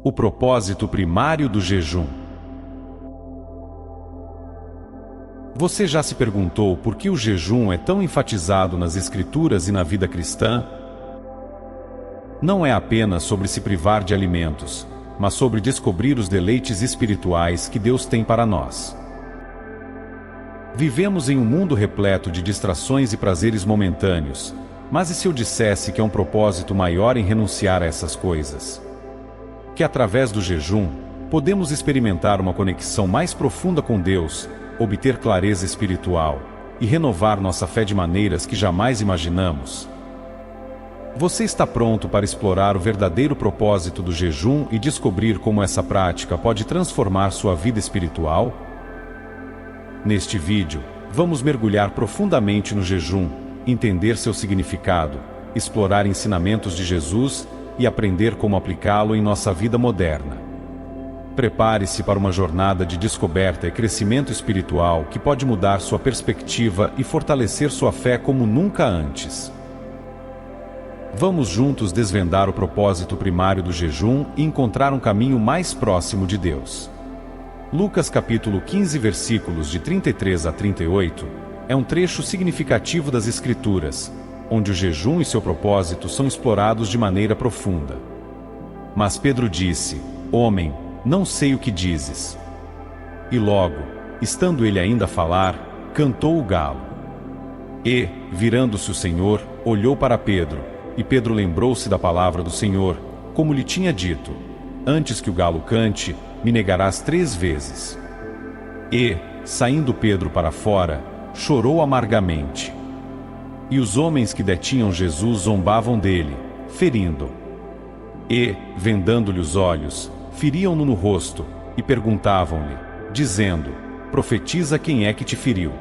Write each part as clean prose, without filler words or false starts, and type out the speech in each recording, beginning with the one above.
O propósito primário do jejum. Você já se perguntou por que o jejum é tão enfatizado nas Escrituras e na vida cristã? Não é apenas sobre se privar de alimentos, mas sobre descobrir os deleites espirituais que Deus tem para nós. Vivemos em um mundo repleto de distrações e prazeres momentâneos, mas e se eu dissesse que há um propósito maior em renunciar a essas coisas? Que através do jejum, podemos experimentar uma conexão mais profunda com Deus, obter clareza espiritual e renovar nossa fé de maneiras que jamais imaginamos. Você está pronto para explorar o verdadeiro propósito do jejum e descobrir como essa prática pode transformar sua vida espiritual? Neste vídeo, vamos mergulhar profundamente no jejum, entender seu significado, explorar ensinamentos de Jesus e aprender como aplicá-lo em nossa vida moderna. Prepare-se para uma jornada de descoberta e crescimento espiritual que pode mudar sua perspectiva e fortalecer sua fé como nunca antes. Vamos juntos desvendar o propósito primário do jejum e encontrar um caminho mais próximo de Deus. Lucas capítulo 15 versículos de 33 a 38 é um trecho significativo das Escrituras, onde o jejum e seu propósito são explorados de maneira profunda. Mas Pedro disse: "Homem, não sei o que dizes." E logo, estando ele ainda a falar, cantou o galo. E, virando-se o Senhor, olhou para Pedro, e Pedro lembrou-se da palavra do Senhor, como lhe tinha dito: "Antes que o galo cante, me negarás 3 vezes." E, saindo Pedro para fora, chorou amargamente. E os homens que detinham Jesus zombavam dele, ferindo-o. E, vendando-lhe os olhos, feriam-no no rosto, e perguntavam-lhe, dizendo: "Profetiza quem é que te feriu."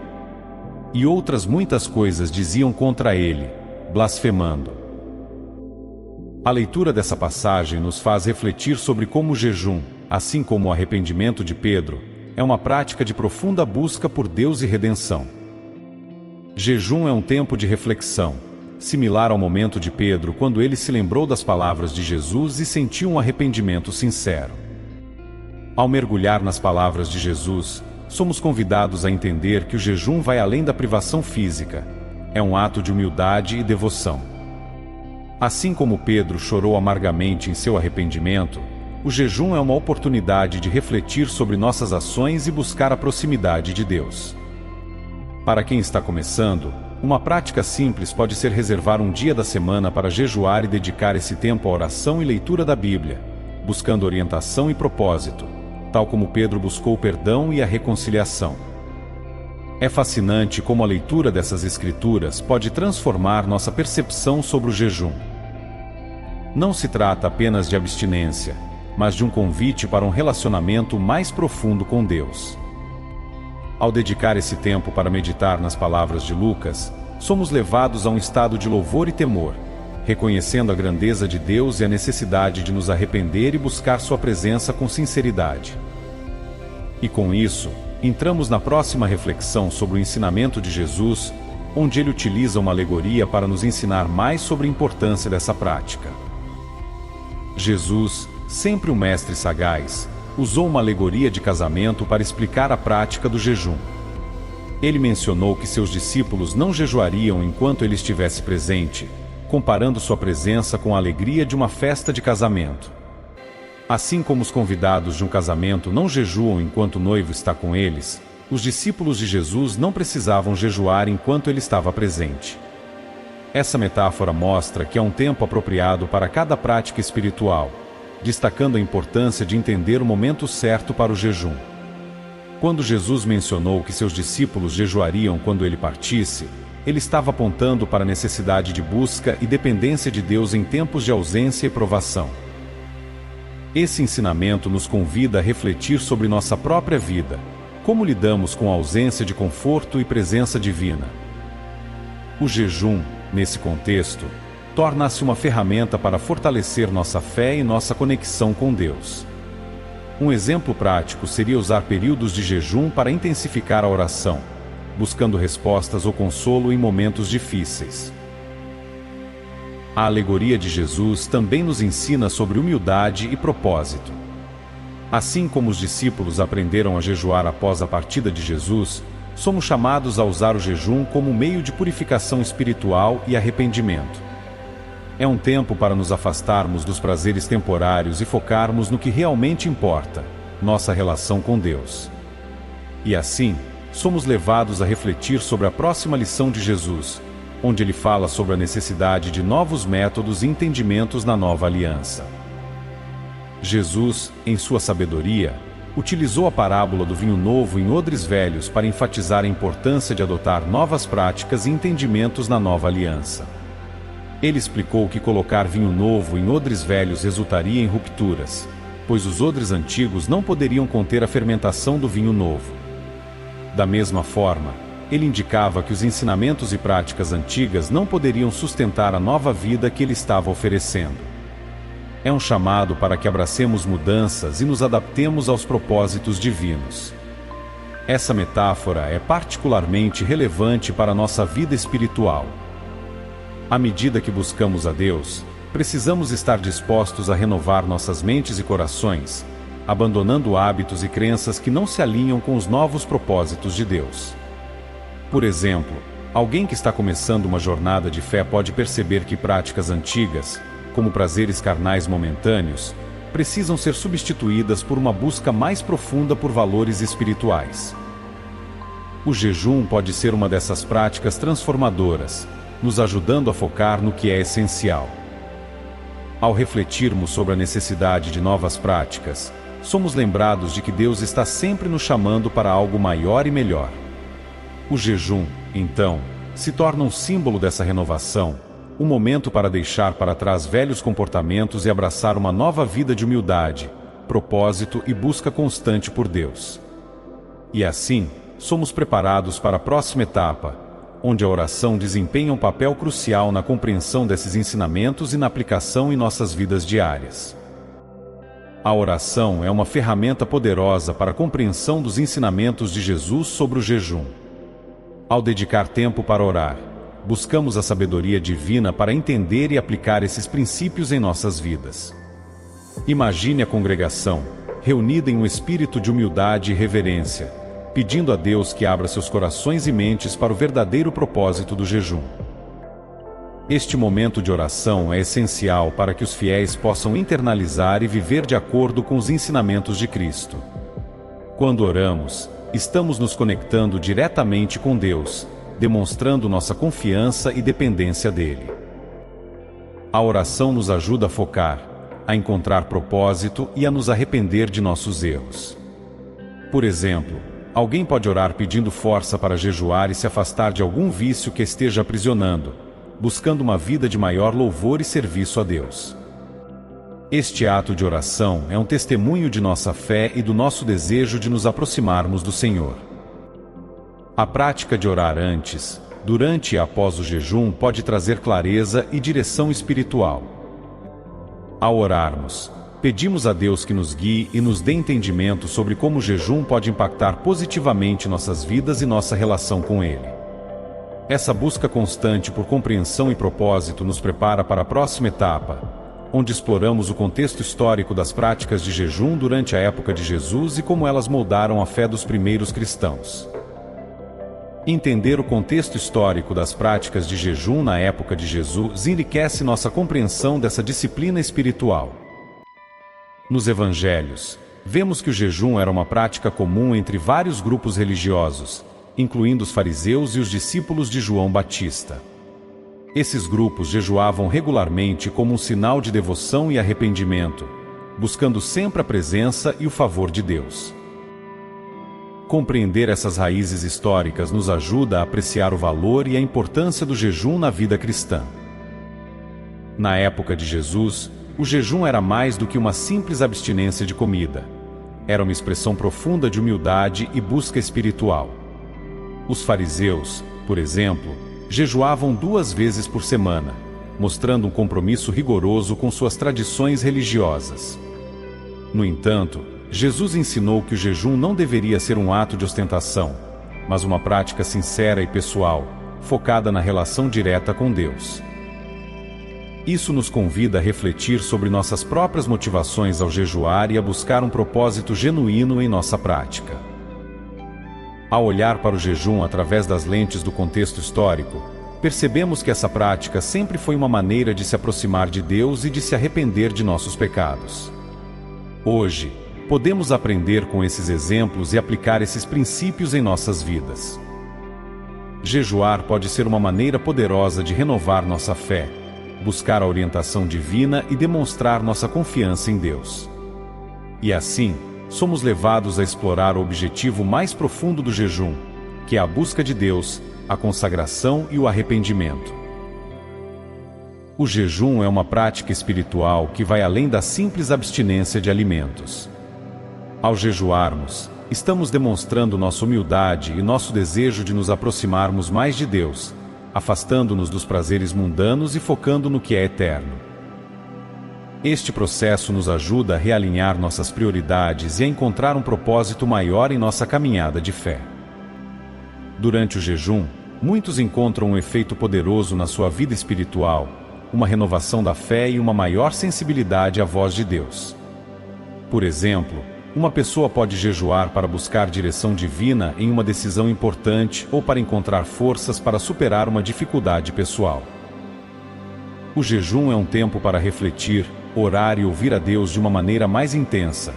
E outras muitas coisas diziam contra ele, blasfemando. A leitura dessa passagem nos faz refletir sobre como o jejum, assim como o arrependimento de Pedro, é uma prática de profunda busca por Deus e redenção. Jejum é um tempo de reflexão, similar ao momento de Pedro quando ele se lembrou das palavras de Jesus e sentiu um arrependimento sincero. Ao mergulhar nas palavras de Jesus, somos convidados a entender que o jejum vai além da privação física. É um ato de humildade e devoção. Assim como Pedro chorou amargamente em seu arrependimento, o jejum é uma oportunidade de refletir sobre nossas ações e buscar a proximidade de Deus. Para quem está começando, uma prática simples pode ser reservar um dia da semana para jejuar e dedicar esse tempo à oração e leitura da Bíblia, buscando orientação e propósito, tal como Pedro buscou o perdão e a reconciliação. É fascinante como a leitura dessas Escrituras pode transformar nossa percepção sobre o jejum. Não se trata apenas de abstinência, mas de um convite para um relacionamento mais profundo com Deus. Ao dedicar esse tempo para meditar nas palavras de Lucas, somos levados a um estado de louvor e temor, reconhecendo a grandeza de Deus e a necessidade de nos arrepender e buscar sua presença com sinceridade. E com isso, entramos na próxima reflexão sobre o ensinamento de Jesus, onde ele utiliza uma alegoria para nos ensinar mais sobre a importância dessa prática. Jesus, sempre um mestre sagaz, usou uma alegoria de casamento para explicar a prática do jejum. Ele mencionou que seus discípulos não jejuariam enquanto ele estivesse presente, comparando sua presença com a alegria de uma festa de casamento. Assim como os convidados de um casamento não jejuam enquanto o noivo está com eles, os discípulos de Jesus não precisavam jejuar enquanto ele estava presente. Essa metáfora mostra que há um tempo apropriado para cada prática espiritual, destacando a importância de entender o momento certo para o jejum. Quando Jesus mencionou que seus discípulos jejuariam quando ele partisse, ele estava apontando para a necessidade de busca e dependência de Deus em tempos de ausência e provação. Esse ensinamento nos convida a refletir sobre nossa própria vida, como lidamos com a ausência de conforto e presença divina. O jejum, nesse contexto, torna-se uma ferramenta para fortalecer nossa fé e nossa conexão com Deus. Um exemplo prático seria usar períodos de jejum para intensificar a oração, buscando respostas ou consolo em momentos difíceis. A alegoria de Jesus também nos ensina sobre humildade e propósito. Assim como os discípulos aprenderam a jejuar após a partida de Jesus, somos chamados a usar o jejum como meio de purificação espiritual e arrependimento. É um tempo para nos afastarmos dos prazeres temporários e focarmos no que realmente importa, nossa relação com Deus. E assim, somos levados a refletir sobre a próxima lição de Jesus, onde ele fala sobre a necessidade de novos métodos e entendimentos na nova aliança. Jesus, em sua sabedoria, utilizou a parábola do vinho novo em odres velhos para enfatizar a importância de adotar novas práticas e entendimentos na nova aliança. Ele explicou que colocar vinho novo em odres velhos resultaria em rupturas, pois os odres antigos não poderiam conter a fermentação do vinho novo. Da mesma forma, ele indicava que os ensinamentos e práticas antigas não poderiam sustentar a nova vida que ele estava oferecendo. É um chamado para que abracemos mudanças e nos adaptemos aos propósitos divinos. Essa metáfora é particularmente relevante para a nossa vida espiritual. À medida que buscamos a Deus, precisamos estar dispostos a renovar nossas mentes e corações, abandonando hábitos e crenças que não se alinham com os novos propósitos de Deus. Por exemplo, alguém que está começando uma jornada de fé pode perceber que práticas antigas, como prazeres carnais momentâneos, precisam ser substituídas por uma busca mais profunda por valores espirituais. O jejum pode ser uma dessas práticas transformadoras, nos ajudando a focar no que é essencial. Ao refletirmos sobre a necessidade de novas práticas, somos lembrados de que Deus está sempre nos chamando para algo maior e melhor. O jejum, então, se torna um símbolo dessa renovação, um momento para deixar para trás velhos comportamentos e abraçar uma nova vida de humildade, propósito e busca constante por Deus. E assim, somos preparados para a próxima etapa, onde a oração desempenha um papel crucial na compreensão desses ensinamentos e na aplicação em nossas vidas diárias. A oração é uma ferramenta poderosa para a compreensão dos ensinamentos de Jesus sobre o jejum. Ao dedicar tempo para orar, buscamos a sabedoria divina para entender e aplicar esses princípios em nossas vidas. Imagine a congregação, reunida em um espírito de humildade e reverência, pedindo a Deus que abra seus corações e mentes para o verdadeiro propósito do jejum. Este momento de oração é essencial para que os fiéis possam internalizar e viver de acordo com os ensinamentos de Cristo. Quando oramos, estamos nos conectando diretamente com Deus, demonstrando nossa confiança e dependência dele. A oração nos ajuda a focar, a encontrar propósito e a nos arrepender de nossos erros. Por exemplo, alguém pode orar pedindo força para jejuar e se afastar de algum vício que esteja aprisionando, buscando uma vida de maior louvor e serviço a Deus. Este ato de oração é um testemunho de nossa fé e do nosso desejo de nos aproximarmos do Senhor. A prática de orar antes, durante e após o jejum pode trazer clareza e direção espiritual. Ao orarmos, pedimos a Deus que nos guie e nos dê entendimento sobre como o jejum pode impactar positivamente nossas vidas e nossa relação com Ele. Essa busca constante por compreensão e propósito nos prepara para a próxima etapa, onde exploramos o contexto histórico das práticas de jejum durante a época de Jesus e como elas moldaram a fé dos primeiros cristãos. Entender o contexto histórico das práticas de jejum na época de Jesus enriquece nossa compreensão dessa disciplina espiritual. Nos Evangelhos, vemos que o jejum era uma prática comum entre vários grupos religiosos, incluindo os fariseus e os discípulos de João Batista. Esses grupos jejuavam regularmente como um sinal de devoção e arrependimento, buscando sempre a presença e o favor de Deus. Compreender essas raízes históricas nos ajuda a apreciar o valor e a importância do jejum na vida cristã. Na época de Jesus, o jejum era mais do que uma simples abstinência de comida. Era uma expressão profunda de humildade e busca espiritual. Os fariseus, por exemplo, jejuavam 2 vezes por semana, mostrando um compromisso rigoroso com suas tradições religiosas. No entanto, Jesus ensinou que o jejum não deveria ser um ato de ostentação, mas uma prática sincera e pessoal, focada na relação direta com Deus. Isso nos convida a refletir sobre nossas próprias motivações ao jejuar e a buscar um propósito genuíno em nossa prática. Ao olhar para o jejum através das lentes do contexto histórico, percebemos que essa prática sempre foi uma maneira de se aproximar de Deus e de se arrepender de nossos pecados. Hoje, podemos aprender com esses exemplos e aplicar esses princípios em nossas vidas. Jejuar pode ser uma maneira poderosa de renovar nossa fé, buscar a orientação divina e demonstrar nossa confiança em Deus. E assim, somos levados a explorar o objetivo mais profundo do jejum, que é a busca de Deus, a consagração e o arrependimento. O jejum é uma prática espiritual que vai além da simples abstinência de alimentos. Ao jejuarmos, estamos demonstrando nossa humildade e nosso desejo de nos aproximarmos mais de Deus, afastando-nos dos prazeres mundanos e focando no que é eterno. Este processo nos ajuda a realinhar nossas prioridades e a encontrar um propósito maior em nossa caminhada de fé. Durante o jejum, muitos encontram um efeito poderoso na sua vida espiritual, uma renovação da fé e uma maior sensibilidade à voz de Deus. Por exemplo, uma pessoa pode jejuar para buscar direção divina em uma decisão importante ou para encontrar forças para superar uma dificuldade pessoal. O jejum é um tempo para refletir, orar e ouvir a Deus de uma maneira mais intensa,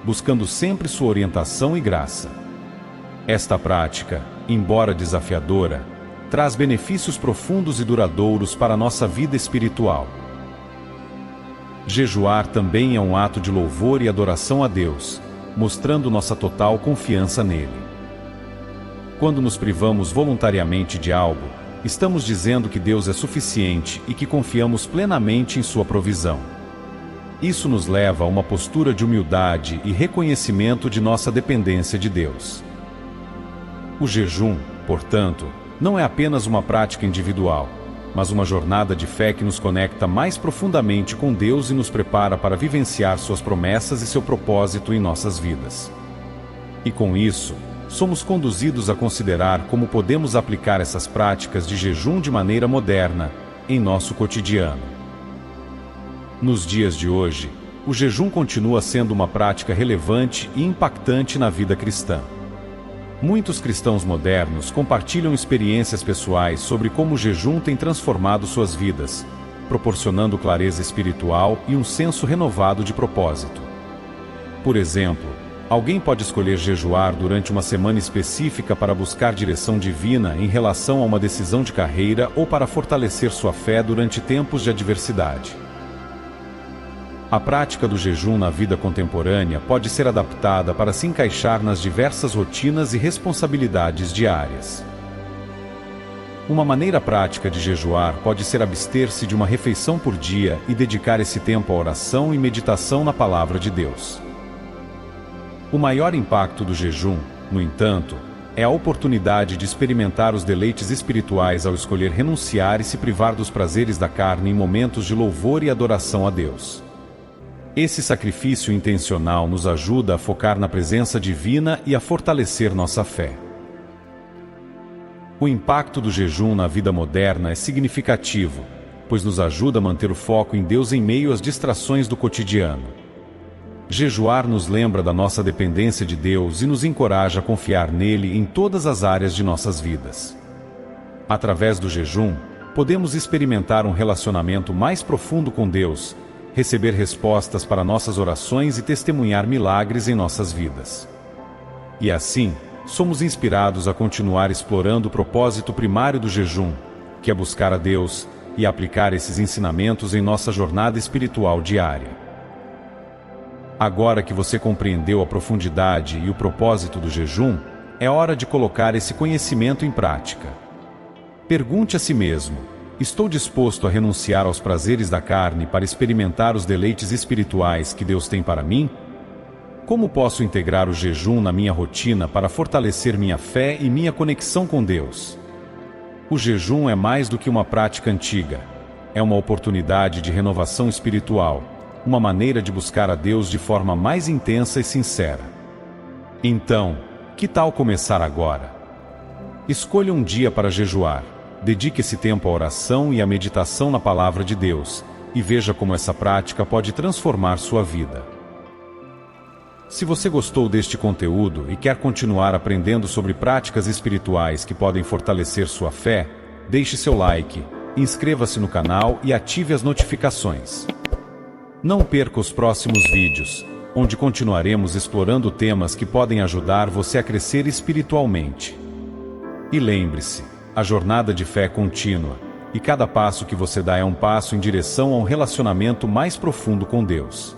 buscando sempre sua orientação e graça. Esta prática, embora desafiadora, traz benefícios profundos e duradouros para a nossa vida espiritual. Jejuar também é um ato de louvor e adoração a Deus, mostrando nossa total confiança nele. Quando nos privamos voluntariamente de algo, estamos dizendo que Deus é suficiente e que confiamos plenamente em sua provisão. Isso nos leva a uma postura de humildade e reconhecimento de nossa dependência de Deus. O jejum, portanto, não é apenas uma prática individual, mas uma jornada de fé que nos conecta mais profundamente com Deus e nos prepara para vivenciar suas promessas e seu propósito em nossas vidas. E com isso, somos conduzidos a considerar como podemos aplicar essas práticas de jejum de maneira moderna, em nosso cotidiano. Nos dias de hoje, o jejum continua sendo uma prática relevante e impactante na vida cristã. Muitos cristãos modernos compartilham experiências pessoais sobre como o jejum tem transformado suas vidas, proporcionando clareza espiritual e um senso renovado de propósito. Por exemplo, alguém pode escolher jejuar durante uma semana específica para buscar direção divina em relação a uma decisão de carreira ou para fortalecer sua fé durante tempos de adversidade. A prática do jejum na vida contemporânea pode ser adaptada para se encaixar nas diversas rotinas e responsabilidades diárias. Uma maneira prática de jejuar pode ser abster-se de uma refeição por dia e dedicar esse tempo à oração e meditação na palavra de Deus. O maior impacto do jejum, no entanto, é a oportunidade de experimentar os deleites espirituais ao escolher renunciar e se privar dos prazeres da carne em momentos de louvor e adoração a Deus. Esse sacrifício intencional nos ajuda a focar na presença divina e a fortalecer nossa fé. O impacto do jejum na vida moderna é significativo, pois nos ajuda a manter o foco em Deus em meio às distrações do cotidiano. Jejuar nos lembra da nossa dependência de Deus e nos encoraja a confiar nele em todas as áreas de nossas vidas. Através do jejum, podemos experimentar um relacionamento mais profundo com Deus, receber respostas para nossas orações e testemunhar milagres em nossas vidas. E assim, somos inspirados a continuar explorando o propósito primário do jejum, que é buscar a Deus e aplicar esses ensinamentos em nossa jornada espiritual diária. Agora que você compreendeu a profundidade e o propósito do jejum, é hora de colocar esse conhecimento em prática. Pergunte a si mesmo: estou disposto a renunciar aos prazeres da carne para experimentar os deleites espirituais que Deus tem para mim? Como posso integrar o jejum na minha rotina para fortalecer minha fé e minha conexão com Deus? O jejum é mais do que uma prática antiga. É uma oportunidade de renovação espiritual, uma maneira de buscar a Deus de forma mais intensa e sincera. Então, que tal começar agora? Escolha um dia para jejuar. Dedique esse tempo à oração e à meditação na palavra de Deus, e veja como essa prática pode transformar sua vida. Se você gostou deste conteúdo e quer continuar aprendendo sobre práticas espirituais que podem fortalecer sua fé, deixe seu like, inscreva-se no canal e ative as notificações. Não perca os próximos vídeos, onde continuaremos explorando temas que podem ajudar você a crescer espiritualmente. E lembre-se, a jornada de fé é contínua, e cada passo que você dá é um passo em direção a um relacionamento mais profundo com Deus.